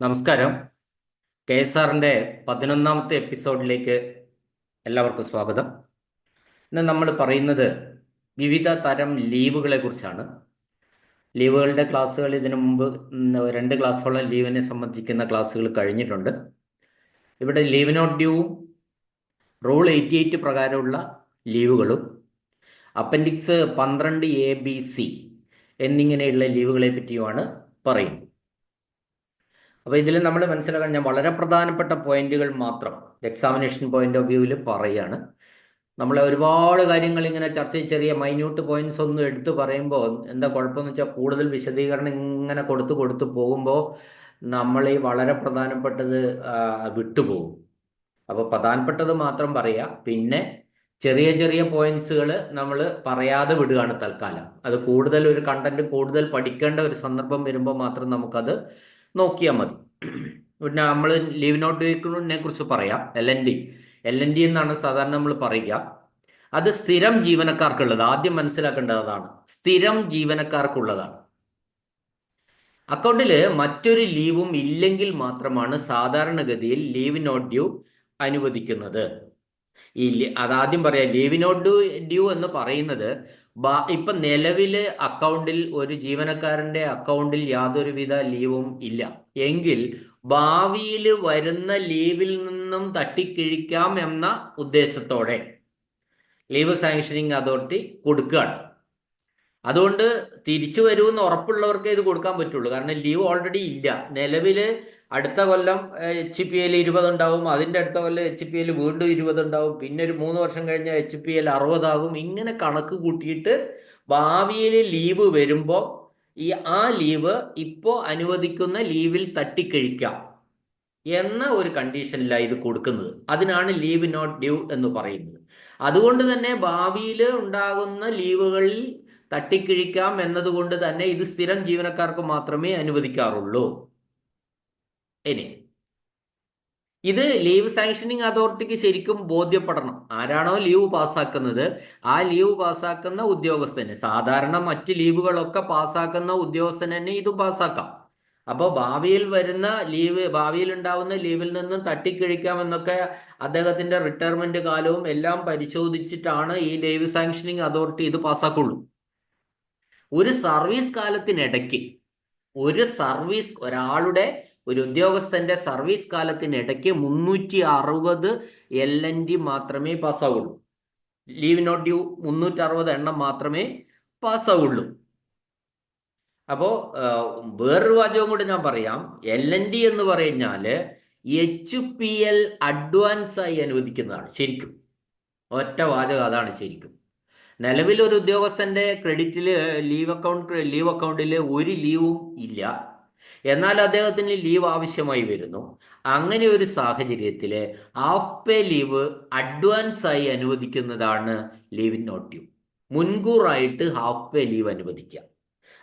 നമസ്കാരം. K S ആറിൻ്റെ 11ാമത്തെ എപ്പിസോഡിലേക്ക് എല്ലാവർക്കും സ്വാഗതം. ഇന്ന് നമ്മൾ പറയുന്നത് വിവിധ തരം ലീവുകളെ കുറിച്ചാണ്. ലീവുകളുടെ ക്ലാസ്സുകൾ ഇതിനു മുമ്പ് രണ്ട് ക്ലാസ്സോളം ലീവിനെ സംബന്ധിക്കുന്ന ക്ലാസ്സുകൾ കഴിഞ്ഞിട്ടുണ്ട്. ഇവിടെ ലീവ് നോട്ട് ഡ്യൂവും റൂൾ 88 പ്രകാരമുള്ള ലീവുകളും അപ്പൻഡിക്സ് 12A, B, C എന്നിങ്ങനെയുള്ള ലീവുകളെ പറ്റിയുമാണ് പറയുന്നത്. അപ്പോൾ ഇതിൽ നമ്മൾ മനസ്സിലാക്കാൻ ഞാൻ വളരെ പ്രധാനപ്പെട്ട പോയിന്റുകൾ മാത്രം എക്സാമിനേഷൻ പോയിന്റ് ഓഫ് വ്യൂവിൽ പറയുകയാണ്. നമ്മളെ ഒരുപാട് കാര്യങ്ങൾ ഇങ്ങനെ ചർച്ച ചെയ്ത് ചെറിയ മൈന്യൂട്ട് പോയിന്റ്സ് ഒന്നും എടുത്ത് പറയുമ്പോൾ എന്താ കുഴപ്പമെന്ന് വെച്ചാൽ കൂടുതൽ വിശദീകരണം ഇങ്ങനെ കൊടുത്ത് പോകുമ്പോൾ നമ്മൾ ഈ വളരെ പ്രധാനപ്പെട്ടത് വിട്ടുപോകും. അപ്പോൾ പ്രധാനപ്പെട്ടത് മാത്രം പറയുക, പിന്നെ ചെറിയ ചെറിയ പോയിന്റ്സുകൾ നമ്മൾ പറയാതെ വിടുകയാണ് തൽക്കാലം. അത് കൂടുതൽ ഒരു കണ്ടന്റ് കൂടുതൽ പഠിക്കേണ്ട ഒരു സന്ദർഭം വരുമ്പോൾ മാത്രം നമുക്കത് നോക്കിയാൽ മതി. പിന്നെ നമ്മൾ ലീവ് നോട്ട് ഡ്യൂവിനെ കുറിച്ച് പറയാം. എൽ എൻ ഡി എന്നാണ് സാധാരണ നമ്മൾ പറയുക. അത് സ്ഥിരം ജീവനക്കാർക്കുള്ളത്. ആദ്യം മനസ്സിലാക്കേണ്ടത് അതാണ്, സ്ഥിരം ജീവനക്കാർക്കുള്ളതാണ്. അക്കൗണ്ടിൽ മറ്റൊരു ലീവും ഇല്ലെങ്കിൽ മാത്രമാണ് സാധാരണഗതിയിൽ ലീവ് നോട്ട് ഡ്യൂ അനുവദിക്കുന്നത്. അതാദ്യം പറയാം. ലീവ് നോട്ട് ഡ്യൂ എന്ന് പറയുന്നത് ഇപ്പൊ നിലവില് അക്കൗണ്ടിൽ ഒരു ജീവനക്കാരന്റെ അക്കൗണ്ടിൽ യാതൊരുവിധ ലീവും ഇല്ല എങ്കിൽ ഭാവിയിൽ വരുന്ന ലീവിൽ നിന്നും തട്ടിക്കിഴിക്കാം എന്ന ഉദ്ദേശത്തോടെ ലീവ് സാങ്ഷനിങ് അതോറിറ്റി കൊടുക്കുകയാണ്. അതുകൊണ്ട് തിരിച്ചു വരുമെന്ന് ഉറപ്പുള്ളവർക്കേ ഇത് കൊടുക്കാൻ പറ്റുള്ളൂ. കാരണം ലീവ് ഓൾറെഡി ഇല്ല. നിലവിൽ അടുത്ത കൊല്ലം HPL 20 ഉണ്ടാവും, അതിൻ്റെ അടുത്ത കൊല്ലം HPL വീണ്ടും 20 ഉണ്ടാവും, പിന്നെ ഒരു 3 വർഷം കഴിഞ്ഞാൽ HPL 60 ആകും. ഇങ്ങനെ കണക്ക് കൂട്ടിയിട്ട് ഭാവിയിൽ ലീവ് വരുമ്പോൾ ആ ലീവ് ഇപ്പോൾ അനുവദിക്കുന്ന ലീവിൽ തട്ടിക്കഴിക്കാം എന്ന ഒരു കണ്ടീഷനിലാണ് ഇത് കൊടുക്കുന്നത്. അതിനാണ് ലീവ് നോട്ട് ഡ്യൂ എന്ന് പറയുന്നത്. അതുകൊണ്ട് തന്നെ ഭാവിയിൽ ഉണ്ടാകുന്ന ലീവുകളിൽ തട്ടിക്കിഴിക്കാം എന്നതുകൊണ്ട് തന്നെ ഇത് സ്ഥിരം ജീവനക്കാർക്ക് മാത്രമേ അനുവദിക്കാറുള്ളൂ. ഇനി ഇത് ലീവ് സാങ്ഷനിങ് അതോറിറ്റിക്ക് ശരിക്കും ബോധ്യപ്പെടണം. ആരാണോ ലീവ് പാസ്സാക്കുന്നത് ആ ലീവ് പാസ്സാക്കുന്ന ഉദ്യോഗസ്ഥന്, സാധാരണ മറ്റ് ലീവുകളൊക്കെ പാസ്സാക്കുന്ന ഉദ്യോഗസ്ഥന് തന്നെ ഇത് പാസ്സാക്കാം. അപ്പോൾ ഭാവിയിൽ വരുന്ന ലീവ്, ഭാവിയിൽ ഉണ്ടാവുന്ന ലീവിൽ നിന്നും തട്ടിക്കഴിക്കാമെന്നൊക്കെ അദ്ദേഹത്തിന്റെ റിട്ടയർമെന്റ് കാലവും എല്ലാം പരിശോധിച്ചിട്ടാണ് ഈ ലീവ് സാങ്ഷനിങ് അതോറിറ്റി ഇത് പാസ്സാക്കുള്ളൂ. ഒരു സർവീസ് കാലത്തിനിടയ്ക്ക് ഒരാളുടെ ഒരു ഉദ്യോഗസ്ഥന്റെ സർവീസ് കാലത്തിനിടയ്ക്ക് 360 LND മാത്രമേ പാസ്സാവുള്ളൂ. ലീവ് നോട്ട് ഡ്യൂ 360 എണ്ണം മാത്രമേ പാസ്സാവുള്ളൂ. അപ്പോൾ വേറൊരു വാചകം കൂടി ഞാൻ പറയാം. LND എന്ന് പറഞ്ഞാൽ HPL അഡ്വാൻസ് ആയി അനുവദിക്കുന്നതാണ് ശരിക്കും. ഒറ്റ വാചകം അതാണ് ശരിക്കും. നിലവിൽ ഒരു ഉദ്യോഗസ്ഥന്റെ ക്രെഡിറ്റിൽ ലീവ് അക്കൗണ്ടിൽ ഒരു ലീവും ഇല്ല, എന്നാൽ അദ്ദേഹത്തിന് ലീവ് ആവശ്യമായി വരുന്നു. അങ്ങനെ ഒരു സാഹചര്യത്തിൽ ഹാഫ് പേ ലീവ് അഡ്വാൻസ് ആയി അനുവദിക്കുന്നതാണ് ലീവ് നോട്ട് ഡ്യൂ. മുൻകൂറായിട്ട് ഹാഫ് പേ ലീവ് അനുവദിക്കുക.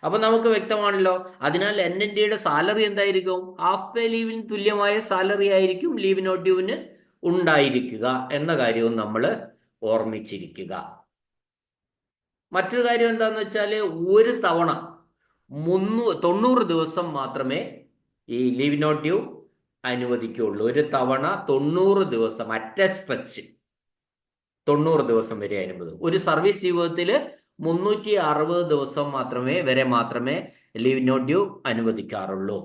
അപ്പൊ നമുക്ക് വ്യക്തമാണല്ലോ. അതിനാൽ NNDയുടെ സാലറി എന്തായിരിക്കും? ഹാഫ് പേ ലീവിന് തുല്യമായ സാലറി ആയിരിക്കും ലീവ് നോട്ട് ഡ്യൂവിന് ഉണ്ടായിരിക്കുക എന്ന കാര്യവും നമ്മൾ ഓർമ്മിച്ചിരിക്കുക. മറ്റൊരു കാര്യം എന്താന്ന് വെച്ചാൽ, ഒരു തവണ 90 ദിവസം മാത്രമേ ഈ ലീവ് നോട്ട് ഡ്യൂ അനുവദിക്കുകയുള്ളൂ. ഒരു തവണ 90 ദിവസം, അറ്റ സ്ട്രെച്ച് 90 ദിവസം വരെ അനുവദിക്കും. ഒരു സർവീസ് ജീവിതത്തിൽ 360 ദിവസം മാത്രമേ ലീവ് നോട്ട് ഡ്യൂ അനുവദിക്കാറുള്ളൂ.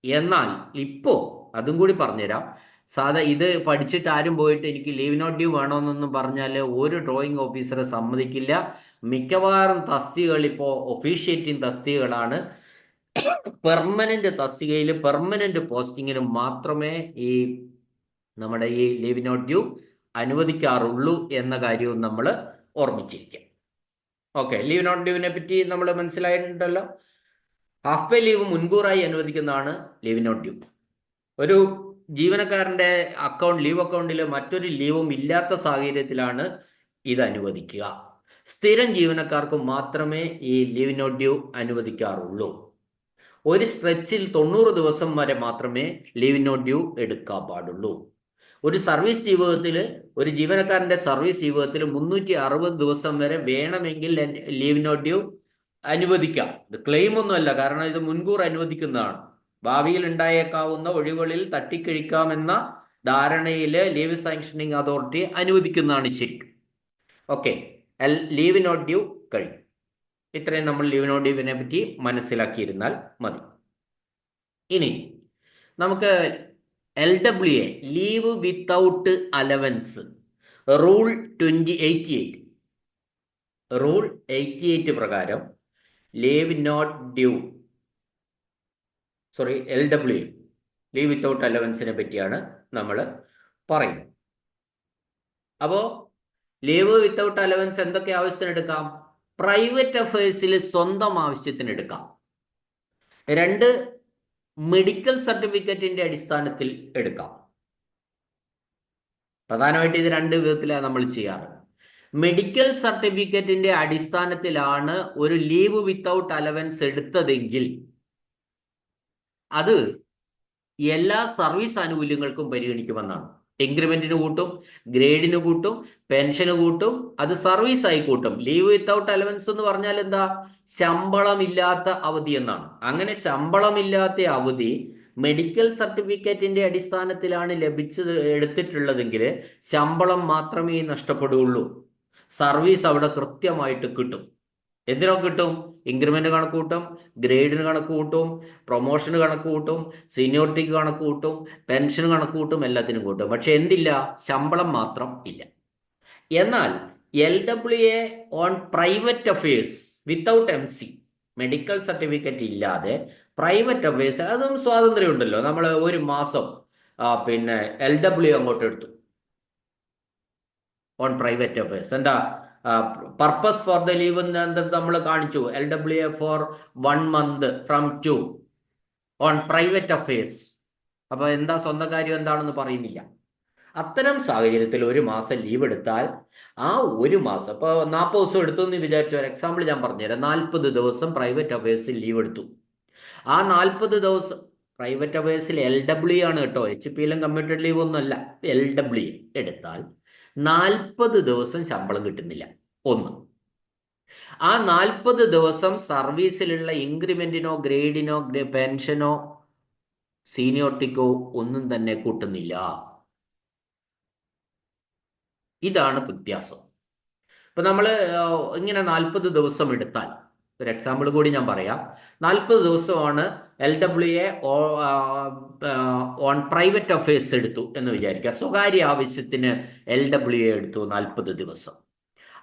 എന്നാൽ ഇപ്പോ അതും കൂടി പറഞ്ഞുതരാം. ഇത് പഠിച്ചിട്ട് ആരും പോയിട്ട് എനിക്ക് ലീവ് നോട്ട് ഡ്യൂ വേണമെന്നൊന്നും പറഞ്ഞാൽ ഒരു ഡ്രോയിങ് ഓഫീസറെ സമ്മതിക്കില്ല. മിക്കവാറും തസ്തികകൾ ഇപ്പോൾ ഒഫീഷ്യേറ്റിംഗ് തസ്തികകളാണ്. പെർമനന്റ് തസ്തികയിൽ പെർമനന്റ് പോസ്റ്റിങ്ങിന് മാത്രമേ നമ്മുടെ ഈ ലീവ് നോട്ട് ഡ്യൂ അനുവദിക്കാറുള്ളൂ എന്ന കാര്യവും നമ്മൾ ഓർമ്മിച്ചിരിക്കാം. ഓക്കെ, ലീവ് നോട്ട് ഡ്യൂവിനെ പറ്റി നമ്മൾ മനസ്സിലായിട്ടുണ്ടല്ലോ. ഹാഫ് പേ ലീവ് മുൻകൂറായി അനുവദിക്കുന്നതാണ് ലീവ് നോട്ട് ഡ്യൂ. ഒരു ജീവനക്കാരന്റെ ലീവ് അക്കൗണ്ടിൽ മറ്റൊരു ലീവും ഇല്ലാത്ത സാഹചര്യത്തിലാണ് ഇത് അനുവദിക്കുക. സ്ഥിരം ജീവനക്കാർക്ക് മാത്രമേ ഈ ലീവ് നോട്ട് ഡ്യൂ അനുവദിക്കാറുള്ളൂ. ഒരു സ്ട്രെച്ചിൽ 90 ദിവസം വരെ മാത്രമേ ലീവ് നോട്ട് ഡ്യൂ എടുക്കാൻ പാടുള്ളൂ. ഒരു ജീവനക്കാരന്റെ സർവീസ് ജീവിതത്തിൽ 360 ദിവസം വരെ വേണമെങ്കിൽ ലീവ് നോട്ട് ഡ്യൂ അനുവദിക്കാം. ഇത് ക്ലെയിം ഒന്നുമല്ല, കാരണം ഇത് മുൻകൂർ അനുവദിക്കുന്നതാണ്. ഭാവിയിൽ ഉണ്ടായേക്കാവുന്ന ഒഴിവുകളിൽ തട്ടിക്കഴിക്കാമെന്ന ധാരണയിൽ ലീവ് സാങ്ഷനിങ് അതോറിറ്റി അനുവദിക്കുന്നതാണ് ശരിക്കും. ഓക്കെ, ലീവ് നോട്ട് ഡ്യൂ കഴിഞ്ഞു. ഇത്രയും നമ്മൾ ലീവ് നോട്ട് ഡ്യൂവിനെ പറ്റി മനസ്സിലാക്കിയിരുന്നാൽ മതി. ഇനി നമുക്ക് LWA, leave without allowance, rule 88 rule 88 പ്രകാരം leave not due, LWA, leave without അലവൻസിനെ പറ്റിയാണ് നമ്മൾ പറയുന്നത്. അപ്പോൾ ലീവ് വിത്തൗട്ട് അലവൻസ് എന്തൊക്കെ ആവശ്യത്തിന് എടുക്കാം? പ്രൈവറ്റ് അഫയേഴ്സിൽ സ്വന്തം ആവശ്യത്തിന് എടുക്കാം. 2, മെഡിക്കൽ സർട്ടിഫിക്കറ്റിന്റെ അടിസ്ഥാനത്തിൽ എടുക്കാം. പ്രധാനമായിട്ട് ഇത് 2 വിധത്തിലാണ് നമ്മൾ ചെയ്യാറ്. മെഡിക്കൽ സർട്ടിഫിക്കറ്റിന്റെ അടിസ്ഥാനത്തിലാണ് ഒരു ലീവ് വിത്തൗട്ട് അലവൻസ് എടുത്തതെങ്കിൽ അത് എല്ലാ സർവീസ് ആനുകൂല്യങ്ങൾക്കും പരിഗണിക്കുമെന്നാണ്. ഇൻക്രിമെന്റിന് കൂട്ടും, ഗ്രേഡിന് കൂട്ടും, പെൻഷന് കൂട്ടും, അത് സർവീസായി കൂട്ടും. ലീവ് വിത്തൗട്ട് അലവൻസ് എന്ന് പറഞ്ഞാൽ എന്താ? ശമ്പളമില്ലാത്ത അവധി എന്നാണ്. അങ്ങനെ ശമ്പളമില്ലാത്ത അവധി മെഡിക്കൽ സർട്ടിഫിക്കറ്റിന്റെ അടിസ്ഥാനത്തിലാണ് എടുത്തിട്ടുള്ളതെങ്കിൽ ശമ്പളം മാത്രമേ നഷ്ടപ്പെടുകയുള്ളൂ. സർവീസ് അവിടെ കൃത്യമായിട്ട് കിട്ടും. എന്തിനൊക്കെ കിട്ടും? ഇൻക്രിമെന്റ് കണക്ക് കൂട്ടും, ഗ്രേഡിന് കണക്ക് കൂട്ടും, പ്രൊമോഷന് കണക്ക് കൂട്ടും, സീനിയോറിറ്റിക്ക് കണക്ക് കൂട്ടും, പെൻഷന് കണക്ക് കൂട്ടും, എല്ലാത്തിനും കൂട്ടും. പക്ഷെ എന്തില്ല? ശമ്പളം മാത്രം ഇല്ല. എന്നാൽ LWA on private affairs without MC, medical certificate ഇല്ലാതെ പ്രൈവറ്റ് അഫയേഴ്സ്, അതും സ്വാതന്ത്ര്യം ഉണ്ടല്ലോ. നമ്മൾ ഒരു മാസം LWA അങ്ങോട്ട് എടുത്തു ഓൺ പ്രൈവറ്റ് അഫയേഴ്സ്. എന്താ പർപ്പസ് ഫോർ ദ ലീവ് നമ്മൾ കാണിച്ചു. LWA for 1 month from 2 on private affairs. അപ്പൊ എന്താ സ്വന്തം കാര്യം എന്താണെന്ന് പറയുന്നില്ല. അത്തരം സാഹചര്യത്തിൽ ഒരു മാസം ലീവ് എടുത്താൽ ആ ഒരു മാസം, ഇപ്പോൾ 40 ദിവസം എടുത്തു എന്ന് വിചാരിച്ച ഒരു എക്സാമ്പിൾ ഞാൻ പറഞ്ഞുതരാം. 40 ദിവസം പ്രൈവറ്റ് അഫയേഴ്സിൽ ലീവ് എടുത്തു. ആ 40 ദിവസം പ്രൈവറ്റ് അഫയേഴ്സിൽ LWA ആണ് കേട്ടോ, HP-യിലും കമ്മ്യൂട്ടഡ് ലീവ് ഒന്നുമല്ല. LWA എടുത്താൽ 40 ദിവസം ശമ്പളം കിട്ടുന്നില്ല. 1, ആ 40 ദിവസം സർവീസിലുള്ള ഇൻക്രിമെന്റിനോ ഗ്രേഡിനോ പെൻഷനോ സീനിയോറിറ്റിക്കോ ഒന്നും തന്നെ കൂട്ടുന്നില്ല. ഇതാണ് വ്യത്യാസം. ഇപ്പൊ നമ്മൾ ഇങ്ങനെ 40 ദിവസം എടുത്താൽ, ഒരു എക്സാമ്പിൾ കൂടി ഞാൻ പറയാം. 40 ദിവസമാണ് LWA ഓൺ പ്രൈവറ്റ് അഫയേഴ്സ് എടുത്തു എന്ന് വിചാരിക്കുക. സ്വകാര്യ ആവശ്യത്തിന് LWA എടുത്തു 40 ദിവസം.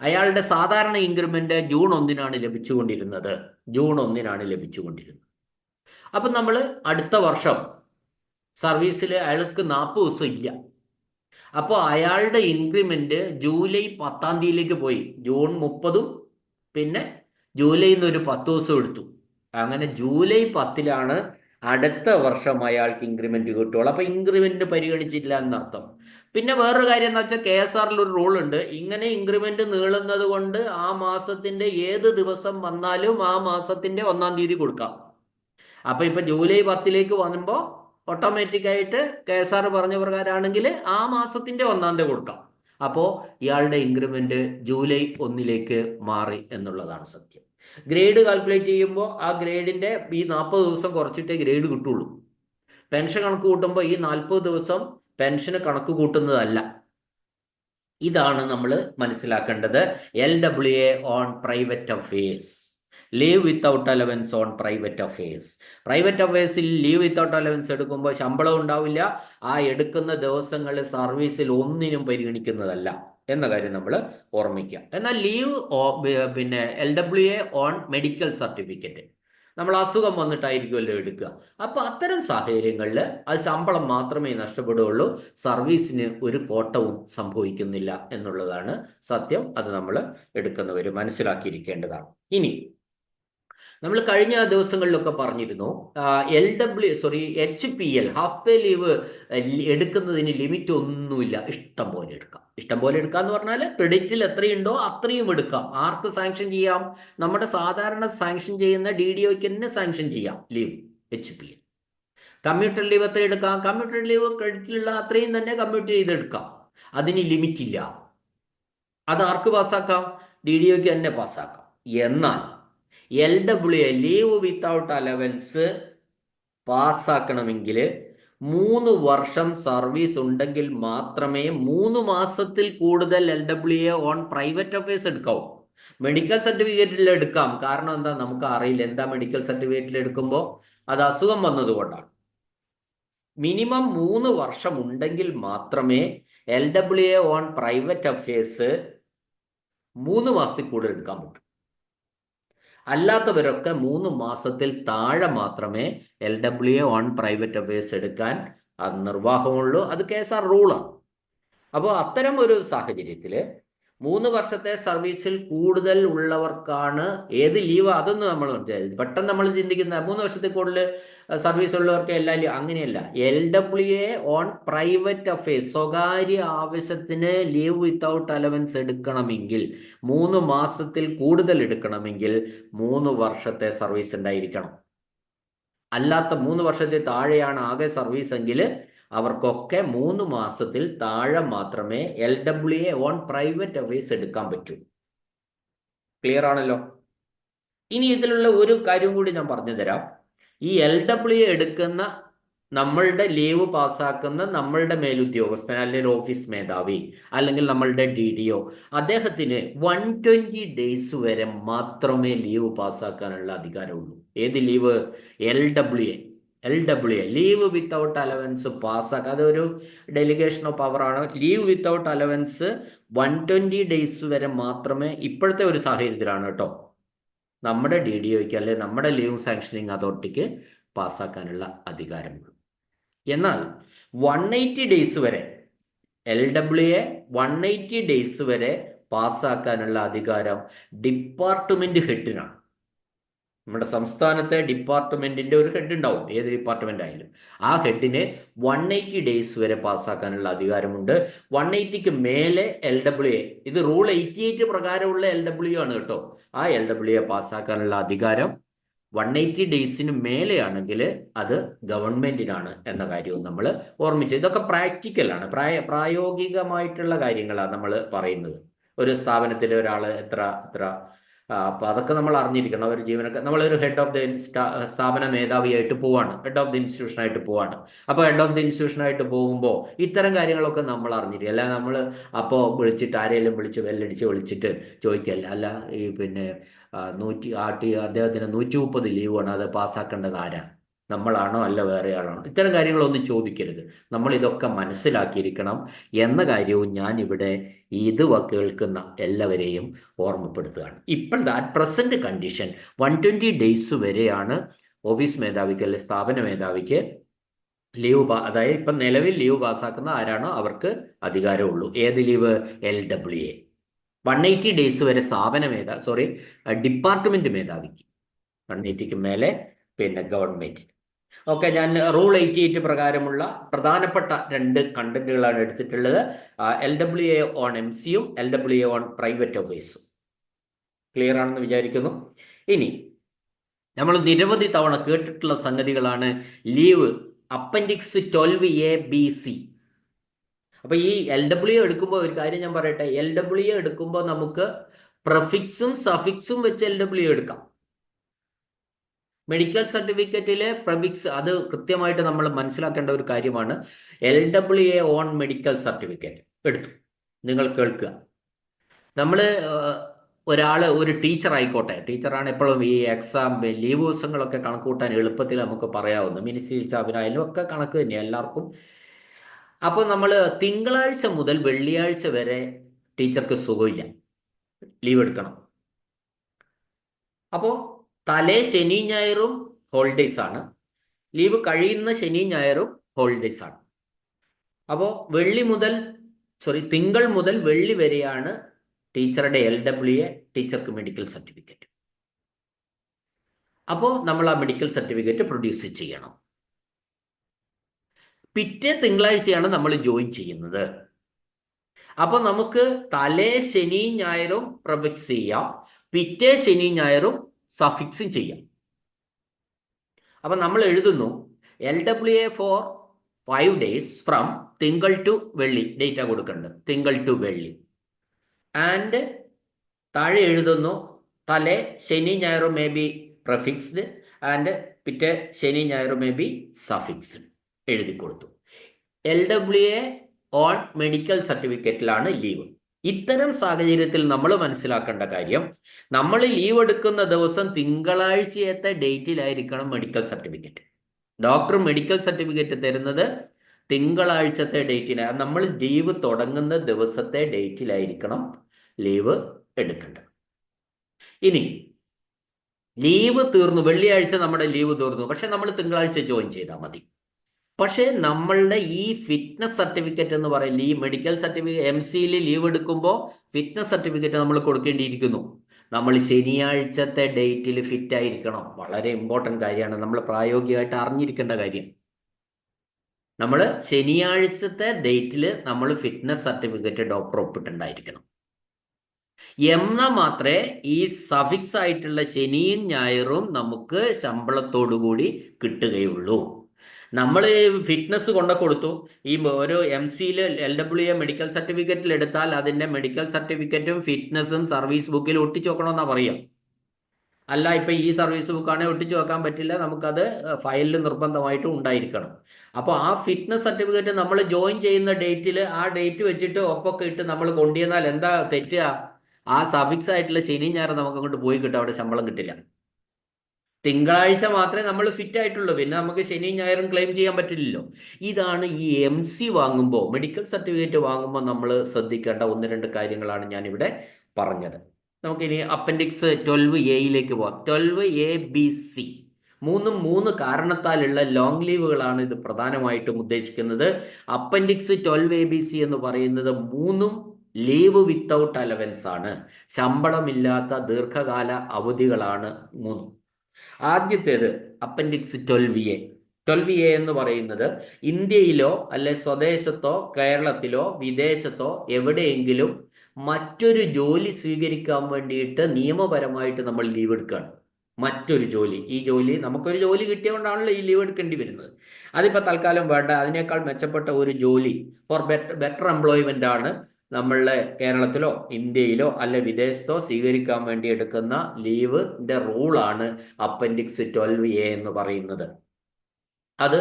അയാളുടെ സാധാരണ ഇൻക്രിമെന്റ് ജൂൺ 1 ലഭിച്ചുകൊണ്ടിരുന്നത്. അപ്പൊ നമ്മൾ അടുത്ത വർഷം സർവീസിൽ അയാൾക്ക് 40 ദിവസം ഇല്ല. അപ്പോൾ അയാളുടെ ഇൻക്രിമെന്റ് ജൂലൈ 10 പോയി. ജൂൺ 30 പിന്നെ ജൂലൈയിൽ നിന്ന് ഒരു 10 ദിവസം എടുത്തു. അങ്ങനെ ജൂലൈ 10 അടുത്ത വർഷം അയാൾക്ക് ഇൻക്രിമെന്റ് കിട്ടുള്ളൂ. അപ്പൊ ഇൻക്രിമെന്റ് പരിഗണിച്ചില്ല എന്നർത്ഥം. പിന്നെ വേറൊരു കാര്യം എന്ന് വെച്ചാൽ KSRൽ ഒരു റൂൾ ഉണ്ട്. ഇങ്ങനെ ഇൻക്രിമെന്റ് നീളുന്നത് കൊണ്ട് ആ മാസത്തിന്റെ ഏത് ദിവസം വന്നാലും ആ മാസത്തിന്റെ 1-ാം തീയതി കൊടുക്കാം. അപ്പൊ ഇപ്പൊ ജൂലൈ 10 വരുമ്പോൾ ഓട്ടോമാറ്റിക്കായിട്ട് KSR പറഞ്ഞ പ്രകാരമാണെങ്കിൽ ആ മാസത്തിന്റെ 1-ാം തീയതി കൊടുക്കാം. അപ്പോൾ ഇയാളുടെ ഇൻക്രിമെന്റ് ജൂലൈ 1 മാറി എന്നുള്ളതാണ് സത്യം. ഗ്രേഡ് കാൽക്കുലേറ്റ് ചെയ്യുമ്പോൾ ആ ഗ്രേഡിന്റെ ഈ 40 ദിവസം കുറച്ചിട്ടേ ഗ്രേഡ് കിട്ടുള്ളൂ. പെൻഷൻ കണക്ക് കൂട്ടുമ്പോൾ ഈ 40 ദിവസം പെൻഷന് കണക്ക് കൂട്ടുന്നതല്ല. ഇതാണ് നമ്മൾ മനസ്സിലാക്കേണ്ടത്. LWA on private affairs, leave without allowance on private affairs. Private അഫയേഴ്സിൽ ലീവ് വിത്തൗട്ട് അലവൻസ് എടുക്കുമ്പോൾ ശമ്പളം ഉണ്ടാവില്ല. ആ എടുക്കുന്ന ദിവസങ്ങൾ സർവീസിൽ ഒന്നിനും പരിഗണിക്കുന്നതല്ല എന്ന കാര്യം നമ്മൾ ഓർമ്മിക്കുക. എന്നാൽ leave LWA on medical certificate, നമ്മൾ അസുഖം വന്നിട്ടായിരിക്കുമല്ലോ എടുക്കുക. അപ്പൊ അത്തരം സാഹചര്യങ്ങളിൽ അത് ശമ്പളം മാത്രമേ നഷ്ടപ്പെടുകയുള്ളൂ, സർവീസിന് ഒരു കോട്ടവും സംഭവിക്കുന്നില്ല എന്നുള്ളതാണ് സത്യം. അത് നമ്മൾ എടുക്കുന്നവർ മനസ്സിലാക്കിയിരിക്കേണ്ടതാണ്. ഇനി നമ്മൾ കഴിഞ്ഞ ദിവസങ്ങളിലൊക്കെ പറഞ്ഞിരുന്നു, HPL ഹാഫ് പേ ലീവ് എടുക്കുന്നതിന് ലിമിറ്റ് ഒന്നുമില്ല. ഇഷ്ടം പോലെ എടുക്കാം. ഇഷ്ടം പോലെ എടുക്കുക എന്ന് പറഞ്ഞാൽ ക്രെഡിറ്റിൽ എത്രയുണ്ടോ അത്രയും എടുക്കാം. ആർക്ക് സാങ്ഷൻ ചെയ്യാം? നമ്മുടെ സാധാരണ സാങ്ഷൻ ചെയ്യുന്ന DDOയ്ക്ക് തന്നെ സാങ്ഷൻ ചെയ്യാം ലീവ് HPL. കമ്മ്യൂട്ടഡ് ലീവ് എത്ര എടുക്കാം? കമ്മ്യൂട്ടഡ് ലീവ് ക്രെഡിറ്റിലുള്ള അത്രയും തന്നെ കമ്മ്യൂട്ട് ചെയ്തെടുക്കാം. അതിന് ലിമിറ്റ് ഇല്ല. അത് ആർക്ക് പാസ്സാക്കാം? DDOയ്ക്ക് തന്നെ പാസ്സാക്കാം. എന്നാൽ LWA ലീവ് വിത്തൗട്ട് അലവൻസ് പാസ്സാക്കണമെങ്കിൽ 3 വർഷം സർവീസ് ഉണ്ടെങ്കിൽ മാത്രമേ 3 മാസത്തിൽ കൂടുതൽ LWA ഓൺ പ്രൈവറ്റ് അഫയേഴ്സ് എടുക്കാവൂ. മെഡിക്കൽ സർട്ടിഫിക്കറ്റിൽ എടുക്കാം. കാരണം എന്താ, നമുക്ക് അറിയില്ല എന്താ മെഡിക്കൽ സർട്ടിഫിക്കറ്റിൽ എടുക്കുമ്പോൾ അത് അസുഖം വന്നതുകൊണ്ടാണ്. മിനിമം 3 വർഷം ഉണ്ടെങ്കിൽ മാത്രമേ LWA ഓൺ പ്രൈവറ്റ് അഫയേഴ്സ് 3 മാസത്തിൽ കൂടുതൽ എടുക്കാൻ പറ്റൂ. അല്ലാത്തവരൊക്കെ 3 മാസത്തിൽ താഴെ മാത്രമേ LWA ഓൺ പ്രൈവറ്റ് അഫയേഴ്സ് എടുക്കാൻ നിർവാഹമുള്ളൂ. അത് KSR റൂളാണ്. അപ്പോൾ അത്തരം ഒരു സാഹചര്യത്തിൽ 3 വർഷത്തെ സർവീസിൽ കൂടുതൽ ഉള്ളവർക്കാണ് ഏത് ലീവ്, അതൊന്നും നമ്മൾ പെട്ടെന്ന് നമ്മൾ ചിന്തിക്കുന്ന 3 വർഷത്തിൽ കൂടുതൽ സർവീസ് ഉള്ളവർക്ക് എല്ലാ ലീവ്, അങ്ങനെയല്ല. LWA ഓൺ പ്രൈവറ്റ് അഫയേഴ്സ്, സ്വകാര്യ ആവശ്യത്തിന് ലീവ് വിത്തൗട്ട് അലവൻസ് എടുക്കണമെങ്കിൽ, 3 മാസത്തിൽ കൂടുതൽ എടുക്കണമെങ്കിൽ 3 വർഷത്തെ സർവീസ് ഉണ്ടായിരിക്കണം. അല്ലാത്ത 3 വർഷത്തിൽ താഴെയാണ് ആകെ സർവീസ് എങ്കിൽ അവർക്കൊക്കെ 3 മാസത്തിൽ താഴെ മാത്രമേ LWA ഓൺ പ്രൈവറ്റ് അഫയേഴ്സ് എടുക്കാൻ പറ്റൂ. ക്ലിയർ ആണല്ലോ? ഇനി ഇതിലുള്ള ഒരു കാര്യം കൂടി ഞാൻ പറഞ്ഞു തരാം. ഈ LWA എടുക്കുന്ന, നമ്മളുടെ ലീവ് പാസ്സാക്കുന്ന നമ്മളുടെ മേലുദ്യോഗസ്ഥൻ അല്ലെങ്കിൽ ഓഫീസ് മേധാവി അല്ലെങ്കിൽ നമ്മളുടെ DDO, അദ്ദേഹത്തിന് 120 ഡേയ്സ് വരെ മാത്രമേ ലീവ് പാസ്സാക്കാനുള്ള അധികാരമുള്ളൂ. ഏത് leave? LWA leave without allowance പാസ്സാക്കുക. അതൊരു ഡെലിഗേഷൻ ഓഫ് പവറാണ്. ലീവ് വിത്തൗട്ട് അലവൻസ് 120 ഡേയ്സ് വരെ മാത്രമേ ഇപ്പോഴത്തെ ഒരു സാഹചര്യത്തിലാണ് കേട്ടോ നമ്മുടെ DDOയ്ക്ക് അല്ലെങ്കിൽ നമ്മുടെ ലീവ് സാങ്ഷനിങ് അതോറിറ്റിക്ക് പാസ്സാക്കാനുള്ള അധികാരമുള്ളൂ. എന്നാൽ 180 ഡേയ്സ് വരെ LWA 180 ഡേയ്സ് വരെ പാസ്സാക്കാനുള്ള അധികാരം ഡിപ്പാർട്ട്മെന്റ് ഹെഡിനാണ്. നമ്മുടെ സംസ്ഥാനത്തെ ഡിപ്പാർട്ട്മെന്റിന്റെ ഒരു ഹെഡ് ഉണ്ടാവും, ഏത് ഡിപ്പാർട്ട്മെന്റ് ആയാലും. ആ ഹെഡിന് 180 ഡേയ്സ് വരെ പാസ്സാക്കാനുള്ള അധികാരമുണ്ട്. 180ക്ക് മേലെ LWA, ഇത് റൂൾ 88 പ്രകാരമുള്ള LWA ആണ് കേട്ടോ. ആ LWA പാസ്സാക്കാനുള്ള അധികാരം 180 ഡേയ്സിന് മേലെയാണെങ്കിൽ അത് ഗവൺമെന്റിനാണ് എന്ന കാര്യവും നമ്മൾ ഓർമ്മിച്ചു. ഇതൊക്കെ പ്രാക്ടിക്കലാണ്, പ്രായോഗികമായിട്ടുള്ള കാര്യങ്ങളാണ് നമ്മൾ പറയുന്നത്. ഒരു സ്ഥാപനത്തിൽ ഒരാൾ എത്ര അപ്പോൾ അതൊക്കെ നമ്മൾ അറിഞ്ഞിരിക്കണം. ഒരു ജീവനക്കാർ, നമ്മളൊരു ഹെഡ് ഓഫ് ദി സ്ഥാപന മേധാവിയായിട്ട് പോവാണ്, ഹെഡ് ഓഫ് ദി ഇൻസ്റ്റിറ്റ്യൂഷനായിട്ട് പോവാണ്. അപ്പോൾ ഹെഡ് ഓഫ് ദി ഇൻസ്റ്റിറ്റ്യൂഷനായിട്ട് പോകുമ്പോൾ ഇത്തരം കാര്യങ്ങളൊക്കെ നമ്മൾ അറിഞ്ഞിരിക്കും. അല്ല നമ്മൾ അപ്പോൾ വിളിച്ചിട്ട് ആരെങ്കിലും വിളിച്ചിട്ട് ചോദിക്കല്ല, അല്ല ഈ പിന്നെ അദ്ദേഹത്തിന് 130 ലീവാണ്, അത് പാസ്സാക്കേണ്ടത് ആരാ, നമ്മളാണോ അല്ല വേറെ ആളാണോ? ഇത്തരം കാര്യങ്ങളൊന്നും ചോദിക്കരുത്. നമ്മൾ ഇതൊക്കെ മനസ്സിലാക്കിയിരിക്കണം എന്ന കാര്യവും ഞാൻ ഇവിടെ ഇത് കേൾക്കുന്ന എല്ലാവരെയും ഓർമ്മപ്പെടുത്തുകയാണ്. ഇപ്പോഴത്തെ അറ്റ് പ്രസന്റ് കണ്ടീഷൻ 120 ഡേയ്സ് വരെയാണ് ഓഫീസ് മേധാവിക്ക് അല്ലെങ്കിൽ സ്ഥാപന മേധാവിക്ക് ലീവ് അതായത് ഇപ്പം നിലവിൽ ലീവ് പാസ്സാക്കുന്ന ആരാണോ അവർക്ക് അധികാരമുള്ളൂ. ഏത് ലീവ്? LWA 180 ഡേയ്സ് വരെ ഡിപ്പാർട്ട്മെന്റ് മേധാവിക്ക്, 180ക്ക് മേലെ പിന്നെ ഗവൺമെന്റ്. ഓക്കെ, ഞാൻ റൂൾ 88 പ്രകാരമുള്ള പ്രധാനപ്പെട്ട 2 കണ്ടന്റുകളാണ് എടുത്തിട്ടുള്ളത്. LWA ഓൺ MCയും LWA ഓൺ പ്രൈവറ്റ് അഫയേഴ്സും. ക്ലിയർ ആണെന്ന് വിചാരിക്കുന്നു. ഇനി നമ്മൾ നിരവധി തവണ കേട്ടിട്ടുള്ള സംഗതികളാണ് ലീവ് അപ്പൻഡിക്സ് 12A-BC. അപ്പൊ ഈ LWA എടുക്കുമ്പോൾ ഒരു കാര്യം ഞാൻ പറയട്ടെ, LWA എടുക്കുമ്പോൾ നമുക്ക് പ്രഫിക്സും സഫിക്സും വെച്ച് LWA എടുക്കാം. മെഡിക്കൽ സർട്ടിഫിക്കറ്റിലെ പ്രഫിക്സ് അത് കൃത്യമായിട്ട് നമ്മൾ മനസ്സിലാക്കേണ്ട ഒരു കാര്യമാണ്. LWA ഓൺ മെഡിക്കൽ സർട്ടിഫിക്കറ്റ് എടുത്തു, നിങ്ങൾ കേൾക്കുക. നമ്മൾ ഒരു ടീച്ചർ ആയിക്കോട്ടെ, ടീച്ചറാണ് എപ്പോഴും ഈ എക്സാം ലീവ് ദിവസങ്ങളൊക്കെ കണക്ക് കൂട്ടാൻ എളുപ്പത്തിൽ നമുക്ക് പറയാവുന്നു. മിനിസ്ട്രി സ്റ്റാഫിനായാലും ഒക്കെ കണക്ക് തന്നെയാണ് എല്ലാവർക്കും. അപ്പോൾ നമ്മൾ തിങ്കളാഴ്ച മുതൽ വെള്ളിയാഴ്ച വരെ ടീച്ചർക്ക് സുഖമില്ല, ലീവ് എടുക്കണം. അപ്പോൾ തലേ ശനി ഞായറും ഹോളിഡേയ്സ് ആണ്, ലീവ് കഴിയുന്ന ശനി ഞായറും ഹോളിഡേയ്സ് ആണ്. അപ്പോൾ തിങ്കൾ മുതൽ വെള്ളി വരെയാണ് ടീച്ചറുടെ LWA, ടീച്ചർക്ക് മെഡിക്കൽ സർട്ടിഫിക്കറ്റ്. അപ്പോൾ നമ്മൾ ആ മെഡിക്കൽ സർട്ടിഫിക്കറ്റ് പ്രൊഡ്യൂസ് ചെയ്യണം. പിറ്റേ തിങ്കളാഴ്ചയാണ് നമ്മൾ ജോയിൻ ചെയ്യുന്നത്. അപ്പോൾ നമുക്ക് തലേ ശനി ഞായറും പ്രൊഫിക്സ് ചെയ്യാം, പിറ്റേ ശനി ഞായറും സഫിക്സും ചെയ്യാം. അപ്പം നമ്മൾ എഴുതുന്നു LWA ഫോർ 5 days ഫ്രം തിങ്കൾ ടു വെള്ളി, ഡേറ്റ കൊടുക്കേണ്ടത് തിങ്കൾ ടു വെള്ളി. ആൻഡ് താഴെ എഴുതുന്നു തലേ ശനി ഞായറും മേ ബി പ്രഫിക്സ്ഡ് ആൻഡ് പിറ്റേ ശനി ഞായർ മേ ബി സഫിക്സ് എഴുതി കൊടുത്തു. LWA ഓൺ മെഡിക്കൽ സർട്ടിഫിക്കറ്റിലാണ് ലീവ്. ഇത്തരം സാഹചര്യത്തിൽ നമ്മൾ മനസ്സിലാക്കേണ്ട കാര്യം, നമ്മൾ ലീവ് എടുക്കുന്ന ദിവസം തിങ്കളാഴ്ചയത്തെ ഡേറ്റിലായിരിക്കണം medical certificate. Doctor medical certificate തരുന്നത് തിങ്കളാഴ്ചത്തെ ഡേറ്റിലാണ്. നമ്മൾ ലീവ് തുടങ്ങുന്ന ദിവസത്തെ ഡേറ്റിലായിരിക്കണം ലീവ് എടുക്കേണ്ടത്. ഇനി ലീവ് തീർന്നു, വെള്ളിയാഴ്ച നമ്മുടെ ലീവ് തീർന്നു, പക്ഷെ നമ്മൾ തിങ്കളാഴ്ച ജോയിൻ ചെയ്താൽ മതി. പക്ഷേ നമ്മളുടെ ഈ ഫിറ്റ്നസ് സർട്ടിഫിക്കറ്റ് എന്ന് പറയില്ല, ഈ മെഡിക്കൽ സർട്ടിഫിക്കറ്റ് MCയിൽ ലീവ് എടുക്കുമ്പോൾ ഫിറ്റ്നസ് സർട്ടിഫിക്കറ്റ് നമ്മൾ കൊടുക്കേണ്ടിയിരിക്കുന്നു. നമ്മൾ ശനിയാഴ്ചത്തെ ഡേറ്റിൽ ഫിറ്റ് ആയിരിക്കണം. വളരെ ഇമ്പോർട്ടൻ്റ് കാര്യമാണ്, നമ്മൾ പ്രായോഗികമായിട്ട് അറിഞ്ഞിരിക്കേണ്ട കാര്യം. നമ്മൾ ശനിയാഴ്ചത്തെ ഡേറ്റിൽ നമ്മൾ ഫിറ്റ്നസ് സർട്ടിഫിക്കറ്റ് ഡോക്ടർ ഒപ്പിട്ടുണ്ടായിരിക്കണം. എന്നാൽ മാത്രമേ ഈ സഫിക്സ് ആയിട്ടുള്ള ശനിയും ഞായറും നമുക്ക് ശമ്പളത്തോടു കൂടി കിട്ടുകയുള്ളൂ. നമ്മൾ ഫിറ്റ്നസ് കൊണ്ടു കൊടുത്തു, ഈ ഒരു MCയിൽ LWA മെഡിക്കൽ സർട്ടിഫിക്കറ്റിൽ എടുത്താൽ അതിൻ്റെ മെഡിക്കൽ സർട്ടിഫിക്കറ്റും ഫിറ്റ്നസും സർവീസ് ബുക്കിൽ ഒട്ടിച്ചു വെക്കണമെന്നാണ് പറയുക. അല്ല, ഇപ്പം ഈ സർവീസ് ബുക്കാണെങ്കിൽ ഒട്ടിച്ചു വെക്കാൻ പറ്റില്ല, നമുക്കത് ഫയലിൽ നിർബന്ധമായിട്ടും ഉണ്ടായിരിക്കണം. അപ്പോൾ ആ ഫിറ്റ്നസ് സർട്ടിഫിക്കറ്റ് നമ്മൾ ജോയിൻ ചെയ്യുന്ന ഡേറ്റിൽ ആ ഡേറ്റ് വെച്ചിട്ട് ഒപ്പൊക്കെ ഇട്ട് നമ്മൾ കൊണ്ടുവന്നാൽ എന്താ തെറ്റുക? ആ സഫിക്സ് ആയിട്ടുള്ള ശനി ഞായർ നമുക്ക് അങ്ങോട്ട് പോയി കിട്ടും, അവിടെ ശമ്പളം കിട്ടില്ല. തിങ്കളാഴ്ച മാത്രമേ നമ്മൾ ഫിറ്റ് ആയിട്ടുള്ളൂ, പിന്നെ നമുക്ക് ശനി ഞായറും ക്ലെയിം ചെയ്യാൻ പറ്റില്ലല്ലോ. ഇതാണ് ഈ MC വാങ്ങുമ്പോൾ, മെഡിക്കൽ സർട്ടിഫിക്കറ്റ് വാങ്ങുമ്പോൾ നമ്മൾ ശ്രദ്ധിക്കേണ്ട 1-2 കാര്യങ്ങളാണ് ഞാനിവിടെ പറഞ്ഞത്. നമുക്കിനി അപ്പൻഡിക്സ് 12A പോകാം. 12ABC 3 കാരണത്താലുള്ള ലോങ് ലീവുകളാണ് ഇത് പ്രധാനമായിട്ടും ഉദ്ദേശിക്കുന്നത്. അപ്പൻഡിക്സ് 12ABC എന്ന് പറയുന്നത് 3 ലീവ് വിത്തൗട്ട് അലവൻസ് ആണ്, ശമ്പളമില്ലാത്ത ദീർഘകാല അവധികളാണ് 3. ആദ്യത്തേത് അപ്പൻഡിക്സ് 12A. 12A എന്ന് പറയുന്നത് ഇന്ത്യയിലോ അല്ലെ സ്വദേശത്തോ കേരളത്തിലോ വിദേശത്തോ എവിടെയെങ്കിലും മറ്റൊരു ജോലി സ്വീകരിക്കാൻ വേണ്ടിയിട്ട് നിയമപരമായിട്ട് നമ്മൾ ലീവ് എടുക്കുകയാണ്. മറ്റൊരു ജോലി, ഈ ജോലി നമുക്കൊരു ജോലി കിട്ടിയതുകൊണ്ടാണല്ലോ ഈ ലീവ് എടുക്കേണ്ടി വരുന്നത്. അതിപ്പോൾ തൽക്കാലം വേണ്ട, അതിനേക്കാൾ മെച്ചപ്പെട്ട ഒരു ജോലി ഫോർ ബെറ്റർ എംപ്ലോയ്മെൻ്റ് ആണ് നമ്മളുടെ കേരളത്തിലോ ഇന്ത്യയിലോ അല്ലെ വിദേശത്തോ സ്വീകരിക്കാൻ വേണ്ടി എടുക്കുന്ന ലീവിൻ്റെ റൂളാണ് അപ്പൻഡിക്സ് 12A എന്ന് പറയുന്നത്. അത്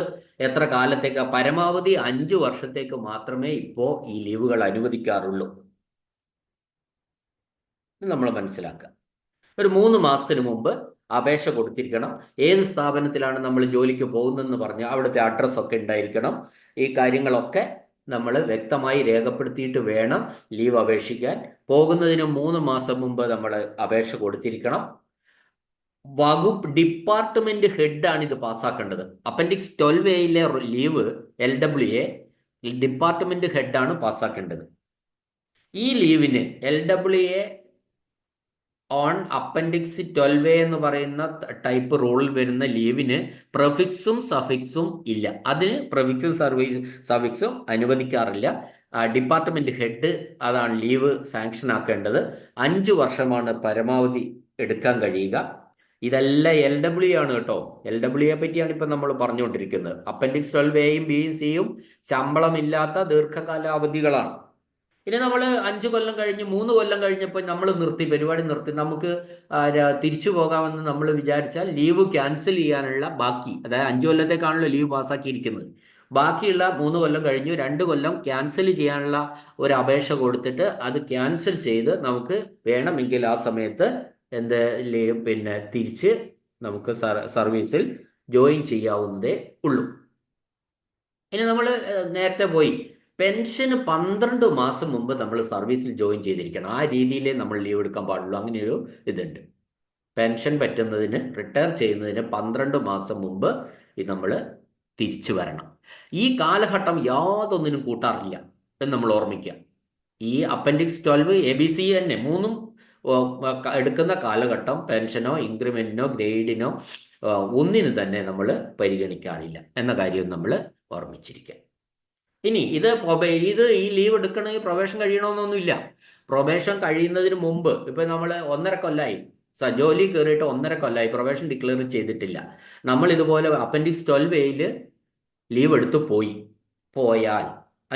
എത്ര കാലത്തേക്ക്? പരമാവധി 5 വർഷത്തേക്ക് മാത്രമേ ഇപ്പോൾ ഈ ലീവുകൾ അനുവദിക്കാറുള്ളൂ. നമ്മൾ മനസ്സിലാക്കുക. ഒരു 3 മാസത്തിന് മുമ്പ് അപേക്ഷ കൊടുത്തിരിക്കണം. ഏത് സ്ഥാപനത്തിലാണ് നമ്മൾ ജോലിക്ക് പോകുന്നതെന്ന് പറഞ്ഞാൽ അവിടുത്തെ അഡ്രസ്സൊക്കെ ഉണ്ടായിരിക്കണം. ഈ കാര്യങ്ങളൊക്കെ നമ്മൾ വ്യക്തമായി രേഖപ്പെടുത്തിയിട്ട് വേണം ലീവ് അപേക്ഷിക്കാൻ. പോകുന്നതിന് 3 മാസം മുമ്പ് നമ്മൾ അപേക്ഷ കൊടുത്തിരിക്കണം. ഡിപ്പാർട്ട്മെന്റ് ഹെഡാണ് ഇത് പാസ്സാക്കേണ്ടത്. Appendix 12A leave LWA department ഹെഡാണ് പാസ്സാക്കേണ്ടത്. ഈ ലീവിന് LWA ഓൺ അപ്പൻഡിക്സ് 12A എന്ന് പറയുന്ന ടൈപ്പ് റൂളിൽ വരുന്ന ലീവിന് പ്രഫിക്സും സഫിക്സും ഇല്ല. അതിന് പ്രഫിക്സും സഫിക്സും അനുവദിക്കാറില്ല. ഡിപ്പാർട്ട്മെന്റ് ഹെഡ് അതാണ് ലീവ് സാങ്ഷൻ ആക്കേണ്ടത്. 5 വർഷമാണ് പരമാവധി എടുക്കാൻ കഴിയുക. ഇതെല്ലാം LWA ആണ് കേട്ടോ. LWA പറ്റിയാണ് ഇപ്പം നമ്മൾ പറഞ്ഞുകൊണ്ടിരിക്കുന്നത്. അപ്പൻഡിക്സ് 12Aയും Bയും Cയും ശമ്പളമില്ലാത്ത ദീർഘകാല അവധികളാണ്. ഇനി നമ്മൾ 5 കൊല്ലം കഴിഞ്ഞ് 3 കൊല്ലം കഴിഞ്ഞപ്പോൾ നമ്മൾ പരിപാടി നിർത്തി, നമുക്ക് തിരിച്ചു പോകാമെന്ന് നമ്മൾ വിചാരിച്ചാൽ ലീവ് ക്യാൻസൽ ചെയ്യാനുള്ള ബാക്കി, അതായത് 5 കൊല്ലത്തേക്കാണല്ലോ ലീവ് പാസ്സാക്കിയിരിക്കുന്നത്, ബാക്കിയുള്ള 3 കൊല്ലം കഴിഞ്ഞു 2 കൊല്ലം ക്യാൻസൽ ചെയ്യാനുള്ള ഒരു അപേക്ഷ കൊടുത്തിട്ട് അത് ക്യാൻസൽ ചെയ്ത് നമുക്ക് വേണമെങ്കിൽ ആ സമയത്ത് തിരിച്ച് നമുക്ക് സർവീസിൽ ജോയിൻ ചെയ്യാവുന്നതേ ഉള്ളൂ. ഇനി നമ്മൾ നേരത്തെ പോയി പെൻഷന് 12 മാസം മുമ്പ് നമ്മൾ സർവീസിൽ ജോയിൻ ചെയ്തിരിക്കണം. ആ രീതിയിലേ നമ്മൾ ലീവ് എടുക്കാൻ പാടുള്ളൂ. അങ്ങനെയൊരു ഇതുണ്ട്. പെൻഷൻ പറ്റുന്നതിന്, റിട്ടയർ ചെയ്യുന്നതിന് 12 മാസം മുമ്പ് നമ്മൾ തിരിച്ചു വരണം. ഈ കാലഘട്ടം യാതൊന്നിനും കൂട്ടാറില്ല എന്ന് നമ്മൾ ഓർമ്മിക്കുക. ഈ അപ്പൻഡിക്സ് 12 ABC തന്നെ 3 എടുക്കുന്ന കാലഘട്ടം പെൻഷനോ ഇൻക്രിമെന്റിനോ ഗ്രേഡിനോ ഒന്നിന് തന്നെ നമ്മൾ പരിഗണിക്കാറില്ല എന്ന കാര്യം നമ്മൾ ഓർമ്മിച്ചിരിക്കുക. ഇനി ഇത് ഈ ലീവ് എടുക്കണമെങ്കിൽ പ്രൊബേഷൻ കഴിയണമെന്നൊന്നുമില്ല. പ്രൊബേഷൻ കഴിയുന്നതിന് മുമ്പ് ഇപ്പം നമ്മൾ 1.5 കൊല്ലമായി ജോലി കയറിയിട്ട് 1.5 കൊല്ലമായി പ്രൊബേഷൻ ഡിക്ലെയർ ചെയ്തിട്ടില്ല. നമ്മൾ ഇതുപോലെ അപ്പൻഡിക്സ് 12A ലീവ് എടുത്ത് പോയാൽ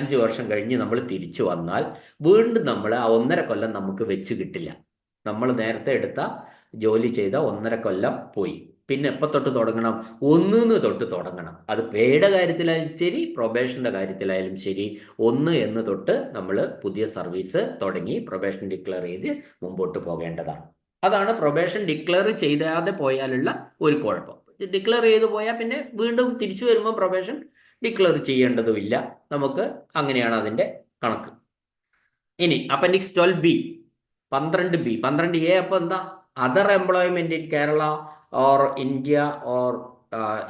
5 വർഷം കഴിഞ്ഞ് നമ്മൾ തിരിച്ചു വന്നാൽ വീണ്ടും നമ്മൾ ആ 1.5 കൊല്ലം നമുക്ക് വെച്ച് കിട്ടില്ല. നമ്മൾ നേരത്തെ എടുത്ത ജോലി ചെയ്ത 1.5 കൊല്ലം പോയി. പിന്നെ എപ്പോൾ തൊട്ട് തുടങ്ങണം? ഒന്നിന്ന് തൊട്ട് തുടങ്ങണം. അത് പേയുടെ കാര്യത്തിലായാലും ശരി, പ്രൊബേഷന്റെ കാര്യത്തിലായാലും ശരി, 1 എന്ന് തൊട്ട് നമ്മൾ പുതിയ സർവീസ് തുടങ്ങി പ്രൊബേഷൻ ഡിക്ലെയർ ചെയ്ത് മുമ്പോട്ട് പോകേണ്ടതാണ്. അതാണ് പ്രൊബേഷൻ ഡിക്ലെയർ ചെയ്യാതെ പോയാലുള്ള ഒരു കുഴപ്പം. ഡിക്ലെയർ ചെയ്ത് പോയാൽ പിന്നെ വീണ്ടും തിരിച്ചു വരുമ്പോൾ പ്രൊബേഷൻ ഡിക്ലെയർ ചെയ്യേണ്ടതുമില്ല. നമുക്ക് അങ്ങനെയാണ് അതിന്റെ കണക്ക്. ഇനി അപ്പൻഡിക്സ് 12B, 12B, 12A അപ്പോൾ എന്താ? Other employment in Kerala or India or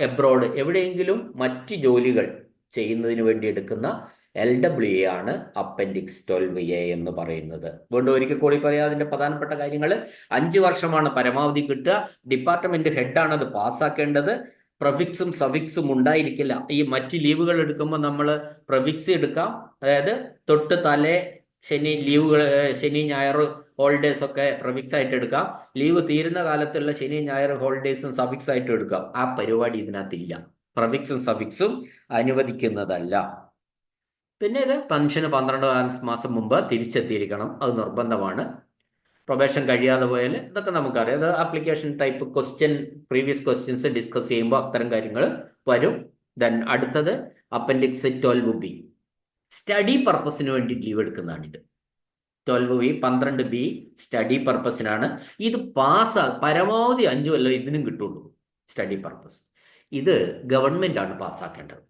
abroad, എവിടെയെങ്കിലും മറ്റ് ജോലികൾ ചെയ്യുന്നതിന് വേണ്ടി എടുക്കുന്ന LWA ആണ് അപ്പൻഡിക്സ് 12A എന്ന് പറയുന്നത്. വീണ്ടും ഒരിക്കൽ കൂടി പറയാം, അതിന്റെ പ്രധാനപ്പെട്ട കാര്യങ്ങൾ: 5 വർഷമാണ് പരമാവധി കിട്ടുക. ഡിപ്പാർട്ട്മെന്റ് ഹെഡാണ് അത് പാസ്സാക്കേണ്ടത്. പ്രഫിക്സും സഫിക്സും ഉണ്ടായിരിക്കില്ല. ഈ മറ്റ് ലീവുകൾ എടുക്കുമ്പോൾ നമ്മൾ പ്രഫിക്സ് എടുക്കാം, അതായത് തൊട്ട് തലേ ശനി ലീവുകൾ, ശനി ഞായർ ഹോളിഡേസ് ഒക്കെ പ്രഫിക്സ് ആയിട്ട് എടുക്കാം. ലീവ് തീരുന്ന കാലത്തുള്ള ശനി ഞായർ ഹോളിഡേസും സഫിക്സ് ആയിട്ട് എടുക്കാം. ആ പരിപാടി ഇതിനകത്തില്ല. പ്രഫിക്സും സഫിക്സും അനുവദിക്കുന്നതല്ല. പിന്നെ ഇത് പെൻഷന് 12 മാസം മുമ്പ് തിരിച്ചെത്തിയിരിക്കണം, അത് നിർബന്ധമാണ്. പ്രൊബേഷൻ കഴിയാതെ പോയാൽ ഇതൊക്കെ നമുക്കറിയാം. അത് application type question, previous questions discuss ചെയ്യുമ്പോൾ അത്തരം കാര്യങ്ങൾ വരും. ദെൻ അടുത്തത് അപ്പൻഡിക്സ് 12B, സ്റ്റഡി പർപ്പസിന് വേണ്ടി ലീവ് എടുക്കുന്നതാണിത്. 12B, 12B study പർപ്പസിനാണ്. ഇത് പരമാവധി 5 കൊല്ലം ഇതിനും കിട്ടുള്ളൂ. സ്റ്റഡി പർപ്പസ് ഇത് ഗവൺമെന്റ് ആണ് പാസ്സാക്കേണ്ടത്.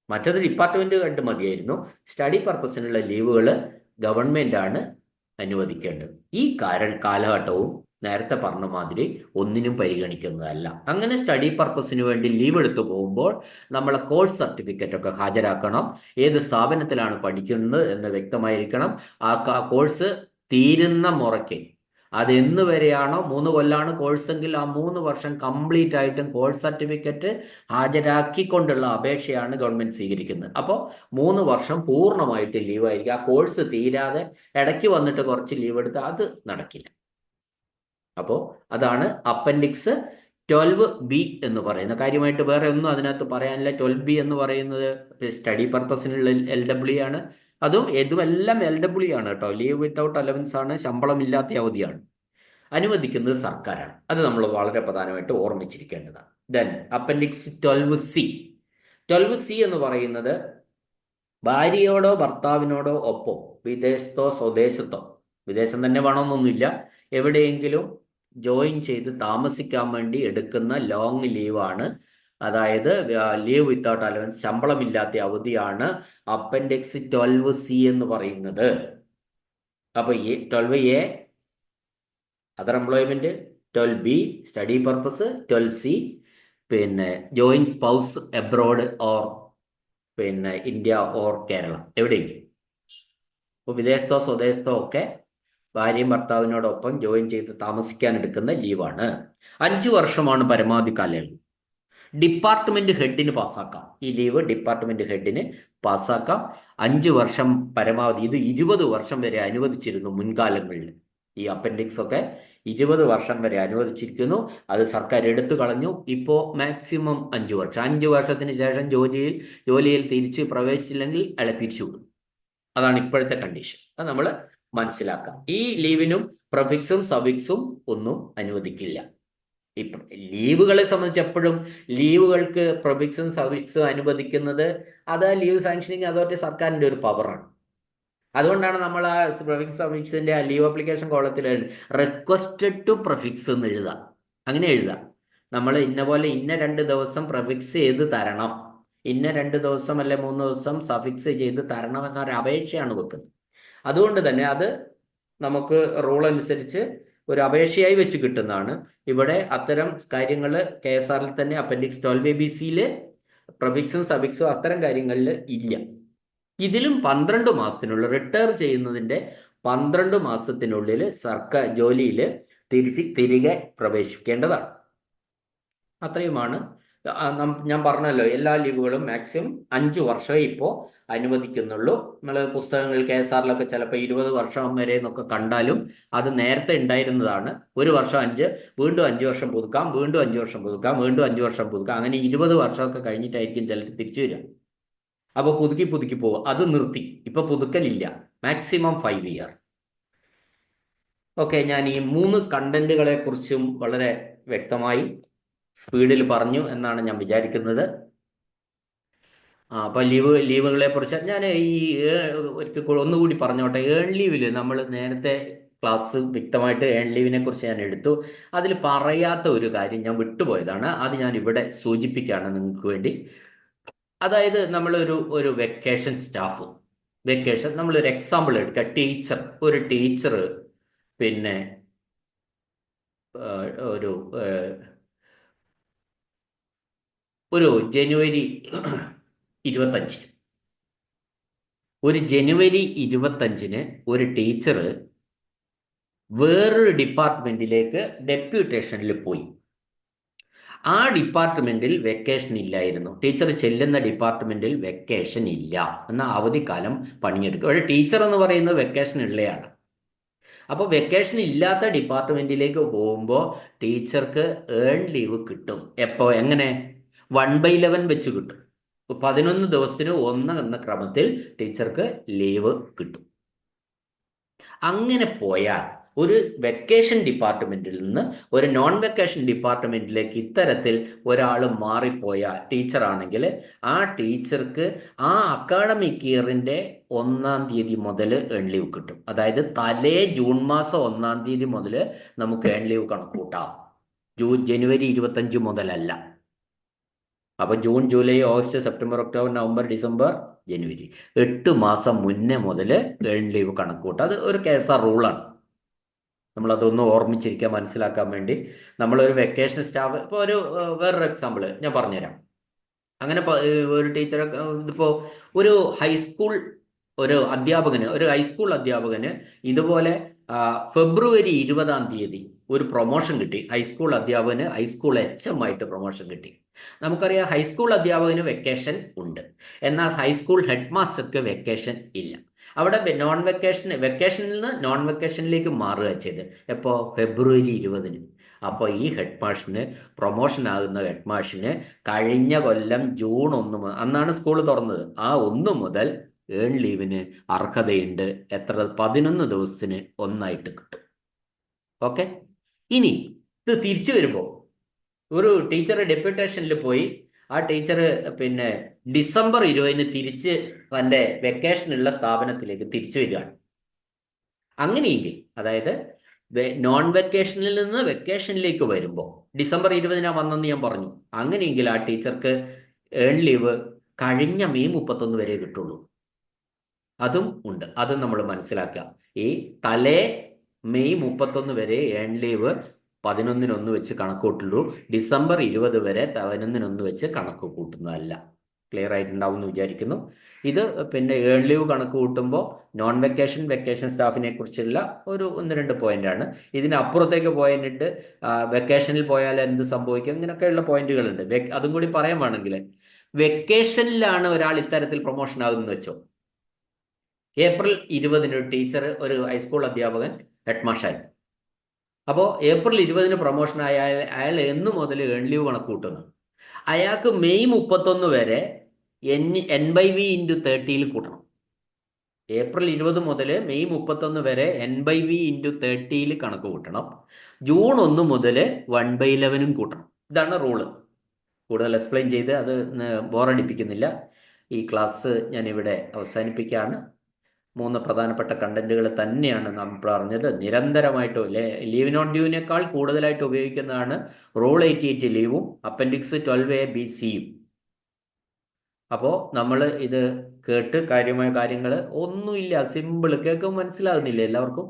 മറ്റത് ഡിപ്പാർട്ട്മെന്റ് കണ്ട് മതിയായിരുന്നു. സ്റ്റഡി പർപ്പസിനുള്ള ലീവുകൾ ഗവൺമെന്റ് ആണ് അനുവദിക്കേണ്ടത്. ഈ കാലഘട്ടവും നേരത്തെ പറഞ്ഞ മാതിരി ഒന്നിനും പരിഗണിക്കുന്നതല്ല. അങ്ങനെ സ്റ്റഡി പർപ്പസിന് വേണ്ടി ലീവ് എടുത്തു പോകുമ്പോൾ നമ്മളെ കോഴ്സ് സർട്ടിഫിക്കറ്റ് ഒക്കെ ഹാജരാക്കണം. ഏത് സ്ഥാപനത്തിലാണ് പഠിക്കുന്നത് എന്ന് വ്യക്തമായിരിക്കണം. ആ കോഴ്സ് തീരുന്ന മുറയ്ക്ക്, അതെന്ന് വരെയാണോ, 3 കൊല്ലാണ് കോഴ്സെങ്കിൽ ആ 3 വർഷം കംപ്ലീറ്റ് ആയിട്ടും കോഴ്സ് സർട്ടിഫിക്കറ്റ് ഹാജരാക്കിക്കൊണ്ടുള്ള അപേക്ഷയാണ് ഗവൺമെന്റ് സ്വീകരിക്കുന്നത്. അപ്പോൾ 3 വർഷം പൂർണ്ണമായിട്ട് ലീവായിരിക്കും. ആ കോഴ്സ് തീരാതെ ഇടയ്ക്ക് വന്നിട്ട് കുറച്ച് ലീവ് എടുത്ത് അത് നടക്കില്ല. അപ്പോൾ അതാണ് അപ്പൻഡിക്സ് 12B എന്ന് പറയുന്നത്. കാര്യമായിട്ട് വേറെ ഒന്നും അതിനകത്ത് പറയാനില്ല. 12B എന്ന് പറയുന്നത് സ്റ്റഡി പർപ്പസിനുള്ള LWA ആണ്. ഇതുമെല്ലാം LWA ആണ് കേട്ടോ. ലീവ് വിത്തൗട്ട് അലവൻസ് ആണ്, ശമ്പളമില്ലാത്ത അവധിയാണ്. അനുവദിക്കുന്നത് സർക്കാരാണ്. അത് നമ്മൾ വളരെ പ്രധാനമായിട്ട് ഓർമ്മിച്ചിരിക്കേണ്ടതാണ്. Then appendix 12C. 12C എന്ന് പറയുന്നത് ഭാര്യയോടോ ഭർത്താവിനോടോ ഒപ്പം വിദേശത്തോ സ്വദേശത്തോ, വിദേശം തന്നെ വേണമെന്നൊന്നുമില്ല, എവിടെയെങ്കിലും ജോയിൻ ചെയ്ത് താമസിക്കാൻ വേണ്ടി എടുക്കുന്ന ലോങ് ലീവാണ്. അതായത് ലീവ് വിത്തൗട്ട് അലവൻസ്, ശമ്പളമില്ലാത്ത അവധിയാണ് അപ്പൻഡിക്സ് 12C എന്ന് പറയുന്നത്. അപ്പോൾ ഈ 12A other employment, 12B study purpose, 12C പിന്നെ ജോയിൻ സ്പൗസ് എബ്രോഡ് ഓർ പിന്നെ ഇന്ത്യ ഓർ കേരള, എവിടെയെങ്കിലും. ഇപ്പോൾ വിദേശത്തോ സ്വദേശത്തോ ഒക്കെ ഭാര്യയും ഭർത്താവിനോടൊപ്പം ജോയിൻ ചെയ്ത് താമസിക്കാൻ എടുക്കുന്ന ലീവാണ്. 5 വർഷമാണ് പരമാവധി കാലയളവ്. ഡിപ്പാർട്ട്മെന്റ് ഹെഡിന് പാസ്സാക്കാം. ഈ ലീവ് ഡിപ്പാർട്ട്മെന്റ് ഹെഡിന് പാസ്സാക്കാം. 5 വർഷം പരമാവധി. ഇത് 20 വർഷം വരെ അനുവദിച്ചിരുന്നു മുൻകാലങ്ങളിൽ. ഈ അപ്പൻഡിക്സ് ഒക്കെ 20 വർഷം വരെ അനുവദിച്ചിരിക്കുന്നു. അത് സർക്കാർ എടുത്തു കളഞ്ഞു. ഇപ്പോൾ മാക്സിമം 5 വർഷം. 5 വർഷത്തിന് ശേഷം ജോലിയിൽ തിരിച്ച് പ്രവേശിച്ചില്ലെങ്കിൽ അയാളെ പിരിച്ചുവിടും. അതാണ് ഇപ്പോഴത്തെ കണ്ടീഷൻ. അത് നമ്മൾ മനസ്സിലാക്കാം. ഈ ലീവിനും പ്രഫിക്സും സഫിക്സും ഒന്നും അനുവദിക്കില്ല. ലീവുകളെ സംബന്ധിച്ച് എപ്പോഴും ലീവുകൾക്ക് പ്രഫിക്സും സഫിക്സും അനുവദിക്കുന്നത് അത് ലീവ് സാങ്ഷനിങ് അതോറിറ്റി സർക്കാരിൻ്റെ ഒരു പവറാണ്. അതുകൊണ്ടാണ് നമ്മൾ ആ പ്രഫിക്സ് സഫിക്സിന്റെ ലീവ് ആപ്ലിക്കേഷൻ കോളത്തിൽ റിക്വസ്റ്റഡ് ടു പ്രഫിക്സ് എന്ന് എഴുതാം. അങ്ങനെ എഴുതാം. നമ്മൾ ഇന്ന പോലെ ഇന്ന 2 ദിവസം പ്രഫിക്സ് ചെയ്ത് തരണം, ഇന്ന 2 ദിവസം അല്ലെ 3 ദിവസം സഫിക്സ് ചെയ്ത് തരണം എന്നൊരു അപേക്ഷയാണ് വെക്കുന്നത്. അതുകൊണ്ട് തന്നെ അത് നമുക്ക് റൂൾ അനുസരിച്ച് ഒരു അപേക്ഷയായി വെച്ച് കിട്ടുന്നതാണ്. ഇവിടെ അത്തരം കാര്യങ്ങൾ KSRൽ തന്നെ അപ്പൻഡിക്സ് 12ABC പ്രഫിക്സും സഫിക്സും അത്തരം കാര്യങ്ങളിൽ ഇല്ല. ഇതിലും 12 മാസത്തിനുള്ള റിട്ടയർ ചെയ്യുന്നതിൻ്റെ 12 മാസത്തിനുള്ളിൽ സർക്കാർ ജോലിയിൽ തിരികെ പ്രവേശിക്കേണ്ടതാണ്. അത്രയുമാണ്. ഞാൻ പറഞ്ഞല്ലോ, എല്ലാ ലീവുകളും മാക്സിമം 5 വർഷമേ ഇപ്പോൾ അനുവദിക്കുന്നുള്ളൂ. നമ്മൾ പുസ്തകങ്ങൾ KSRലൊക്കെ ചിലപ്പോൾ 20 വർഷം വരെ എന്നൊക്കെ കണ്ടാലും അത് നേരത്തെ ഉണ്ടായിരുന്നതാണ്. 1 വർഷം 5, വീണ്ടും 5 വർഷം പുതുക്കാം, വീണ്ടും 5 വർഷം പുതുക്കാം, വീണ്ടും 5 വർഷം പുതുക്കാം. അങ്ങനെ 20 വർഷമൊക്കെ കഴിഞ്ഞിട്ടായിരിക്കും ചിലർ തിരിച്ചു വരിക. അപ്പോൾ പുതുക്കി പോവുക. അത് നിർത്തി. ഇപ്പൊ പുതുക്കലില്ല. Maximum 5 year. ഓക്കെ, ഞാൻ ഈ 3 കണ്ടന്റുകളെ കുറിച്ചും വളരെ വ്യക്തമായി സ്പീഡിൽ പറഞ്ഞു എന്നാണ് ഞാൻ വിചാരിക്കുന്നത്. അപ്പോൾ ലീവുകളെ കുറിച്ച് ഞാൻ ഒരിക്കൽ ഒന്നുകൂടി പറഞ്ഞോട്ടെ. ഏൺ ലീവിൽ നമ്മൾ നേരത്തെ ക്ലാസ് വ്യക്തമായിട്ട് ഏൺ ലീവിനെ കുറിച്ച് ഞാൻ എടുത്തു. അതിൽ പറയാത്ത ഒരു കാര്യം ഞാൻ വിട്ടുപോയതാണ്. അത് ഞാൻ ഇവിടെ സൂചിപ്പിക്കുകയാണ് നിങ്ങൾക്ക് വേണ്ടി. അതായത് ഒരു വെക്കേഷൻ സ്റ്റാഫ്, വെക്കേഷൻ നമ്മളൊരു എക്സാമ്പിൾ എടുക്കുക. ഒരു ടീച്ചർ പിന്നെ ഒരു ഒരു ജനുവരി 25 ജനുവരി 25 ഒരു ടീച്ചർ വേറൊരു ഡിപ്പാർട്ട്മെന്റിലേക്ക് ഡെപ്യൂട്ടേഷനിൽ പോയി. ആ ഡിപ്പാർട്ട്മെന്റിൽ വെക്കേഷൻ ഇല്ലായിരുന്നു. ടീച്ചർ ചെല്ലുന്ന ഡിപ്പാർട്ട്മെന്റിൽ വെക്കേഷൻ ഇല്ല. എന്നാൽ അവധിക്കാലം പണിയെടുക്കും. ഒരു ടീച്ചർ എന്ന് പറയുന്നത് വെക്കേഷൻ ഉള്ളയാണ്. അപ്പോൾ വെക്കേഷൻ ഇല്ലാത്ത ഡിപ്പാർട്ട്മെന്റിലേക്ക് പോകുമ്പോൾ ടീച്ചർക്ക് ഏൺ ലീവ് കിട്ടും. എപ്പോൾ, എങ്ങനെ? 1/11 വെച്ച് കിട്ടും. 11 ദിവസത്തിന് 1 എന്ന ക്രമത്തിൽ ടീച്ചർക്ക് ലീവ് കിട്ടും. അങ്ങനെ പോയാൽ ഒരു വെക്കേഷൻ ഡിപ്പാർട്ട്മെന്റിൽ നിന്ന് ഒരു നോൺ വെക്കേഷൻ ഡിപ്പാർട്ട്മെന്റിലേക്ക് ഇത്തരത്തിൽ ഒരാൾ മാറിപ്പോയാൽ, ടീച്ചറാണെങ്കിൽ ആ ടീച്ചർക്ക് ആ അക്കാഡമിക് ഇയറിന്റെ 1-ാം തീയതി മുതൽ ഏൺ ലീവ് കിട്ടും. അതായത് ജൂൺ മാസം 1-ാം തീയതി മുതൽ നമുക്ക് ഏൺ ലീവ് കണക്കൂട്ടാം. ജനുവരി 25 മുതലല്ല. അപ്പോൾ June, July, August, September, October, November, December, ജനുവരി 8 മാസം മുന്നേ മുതൽ ഏൺ ലീവ് കണക്കൂട്ടാം. അത് ഒരു KSR റൂളാണ്. നമ്മളതൊന്ന് ഓർമ്മിച്ചിരിക്കാൻ, മനസ്സിലാക്കാൻ വേണ്ടി. നമ്മളൊരു വെക്കേഷൻ സ്റ്റാഫ്, ഇപ്പോൾ വേറൊരു എക്സാമ്പിൾ ഞാൻ പറഞ്ഞുതരാം. അങ്ങനെ ഒരു ടീച്ചറെ, ഇതിപ്പോൾ ഒരു ഹൈസ്കൂൾ അധ്യാപകന് ഇതുപോലെ ഫെബ്രുവരി 20-ാം തീയതി ഒരു പ്രൊമോഷൻ കിട്ടി. ഹൈസ്കൂൾ അധ്യാപകന് ഹൈസ്കൂൾ HM ആയിട്ട് പ്രൊമോഷൻ കിട്ടി. നമുക്കറിയാം ഹൈസ്കൂൾ അധ്യാപകന് വെക്കേഷൻ ഉണ്ട്, എന്നാൽ ഹൈസ്കൂൾ ഹെഡ് മാസ്റ്റർക്ക് വെക്കേഷൻ ഇല്ല. അവിടെ വെക്കേഷനിൽ നിന്ന് നോൺ വെക്കേഷനിലേക്ക് മാറുക ചെയ്ത്. എപ്പോൾ? ഫെബ്രുവരി 20-ന്. അപ്പോൾ ഈ ഹെഡ് മാഷിന്, പ്രൊമോഷൻ ആകുന്ന ഹെഡ് മാഷിന് കഴിഞ്ഞ കൊല്ലം ജൂൺ 1 അന്നാണ് സ്കൂൾ തുറന്നത്. ആ 1 മുതൽ ഏൺ ലീവിന് അർഹതയുണ്ട്. എത്ര? 11 ദിവസത്തിന് 1 കിട്ടും. ഓക്കെ. ഇനി ഇത് തിരിച്ചു വരുമ്പോൾ, ഒരു ടീച്ചർ ഡെപ്യൂട്ടേഷനിൽ പോയി, ആ ടീച്ചർ പിന്നെ ഡിസംബർ 20-ന് തിരിച്ച് തൻ്റെ വെക്കേഷനുള്ള സ്ഥാപനത്തിലേക്ക് തിരിച്ചു വരികയാണ്. അങ്ങനെയെങ്കിൽ, അതായത് നോൺ വെക്കേഷനിൽ നിന്ന് വെക്കേഷനിലേക്ക് വരുമ്പോൾ ഡിസംബർ 20-നാണ് വന്നെന്ന് ഞാൻ പറഞ്ഞു. അങ്ങനെയെങ്കിൽ ആ ടീച്ചർക്ക് ഏൺ ലീവ് കഴിഞ്ഞ മെയ് 31 വരെ കിട്ടുള്ളൂ. അതും ഉണ്ട്. അതും നമ്മൾ മനസ്സിലാക്കുക. ഈ മെയ് 31 വരെ ഏൺ ലീവ് 11-1 വെച്ച് കണക്ക് കൂട്ടുള്ളൂ. ഡിസംബർ 20 വരെ 11-1 വെച്ച് കണക്ക് കൂട്ടുന്നതല്ല. ക്ലിയർ ആയിട്ടുണ്ടാവും എന്ന് വിചാരിക്കുന്നു. ഇത് പിന്നെ ഏൺ ലീവ് കണക്ക് കൂട്ടുമ്പോൾ നോൺ വെക്കേഷൻ സ്റ്റാഫിനെ കുറിച്ചുള്ള 1-2 പോയിന്റാണ്. ഇതിനപ്പുറത്തേക്ക് പോയിന്റ് വെക്കേഷനിൽ പോയാൽ എന്ത് സംഭവിക്കും, ഇങ്ങനെയൊക്കെയുള്ള പോയിന്റുകളുണ്ട്. അതും കൂടി പറയാൻ വേണമെങ്കിൽ, വെക്കേഷനിലാണ് ഒരാൾ ഇത്തരത്തിൽ പ്രൊമോഷൻ ആകുന്നത് വെച്ചോ. ഏപ്രിൽ 20-ന് ടീച്ചർ, ഒരു ഹൈസ്കൂൾ അധ്യാപകൻ ഹെഡ് മാഷായി. അപ്പോൾ ഏപ്രിൽ 20-ന് പ്രൊമോഷൻ ആയാൽ അയാൾ എന്ന് മുതൽ ഏൺ ലീവ് കണക്ക് കൂട്ടുന്നു? അയാൾക്ക് മെയ് 31 വരെ N/V × 30 കൂട്ടണം. ഏപ്രിൽ 20 മുതൽ മെയ് 31 വരെ N/V × 30 കണക്ക് കൂട്ടണം. ജൂൺ 1 മുതൽ 1/11 കൂട്ടണം. ഇതാണ് റൂള്. കൂടുതൽ എക്സ്പ്ലെയിൻ ചെയ്ത് അത് ബോറടിപ്പിക്കുന്നില്ല. ഈ ക്ലാസ് ഞാനിവിടെ അവസാനിപ്പിക്കുകയാണ്. 3 പ്രധാനപ്പെട്ട കണ്ടന്റുകൾ തന്നെയാണ് നാം പറഞ്ഞത്. നിരന്തരമായിട്ട് ലീവ് നോട്ട് ഡ്യൂവിനേക്കാൾ കൂടുതലായിട്ട് ഉപയോഗിക്കുന്നതാണ് റൂൾ 88 ലീവും അപ്പൻഡിക്സ് 12A-B-Cയും. അപ്പോൾ നമ്മൾ ഇത് കേട്ട് കാര്യമായ കാര്യങ്ങൾ ഒന്നുമില്ല, സിമ്പിൾ, കേൾക്കുമ്പോൾ മനസ്സിലാകുന്നില്ല എല്ലാവർക്കും.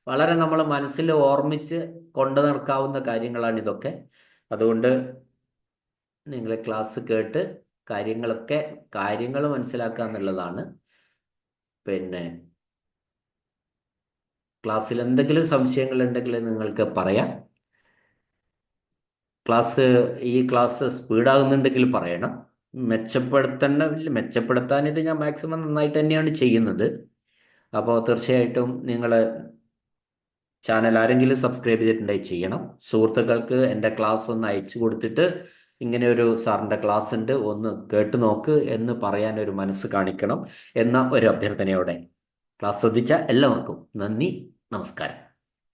വളരെ നമ്മൾ മനസ്സിൽ ഓർമ്മിച്ച് കൊണ്ടു നടക്കാവുന്ന കാര്യങ്ങളാണ് ഇതൊക്കെ. അതുകൊണ്ട് നിങ്ങൾ ക്ലാസ് കേട്ട് കാര്യങ്ങൾ മനസ്സിലാക്കുക എന്നുള്ളതാണ്. പിന്നെ ക്ലാസ്സിൽ എന്തെങ്കിലും സംശയങ്ങൾ ഉണ്ടെങ്കിൽ നിങ്ങൾക്ക് പറയാം. ഈ ക്ലാസ് സ്പീഡാകുന്നുണ്ടെങ്കിൽ പറയണം. മെച്ചപ്പെടുത്താൻ ഇത് ഞാൻ മാക്സിമം നന്നായിട്ട് തന്നെയാണ് ചെയ്യുന്നത്. അപ്പോൾ തീർച്ചയായിട്ടും നിങ്ങൾ ചാനൽ ആരെങ്കിലും സബ്സ്ക്രൈബ് ചെയ്തിട്ടുണ്ടെങ്കിൽ ചെയ്യണം. സുഹൃത്തുക്കൾക്ക് എൻ്റെ ക്ലാസ് ഒന്ന് അയച്ചു കൊടുത്തിട്ട് ഇങ്ങനെ ഒരു സാറിൻ്റെ ക്ലാസ് ഉണ്ട്, ഒന്ന് കേട്ടു നോക്ക് എന്ന് പറയാൻ ഒരു മനസ്സ് കാണിക്കണം എന്ന ഒരു അഭ്യർത്ഥനയോടെ ക്ലാസ് ശ്രദ്ധിച്ച എല്ലാവർക്കും നന്ദി, നമസ്കാരം.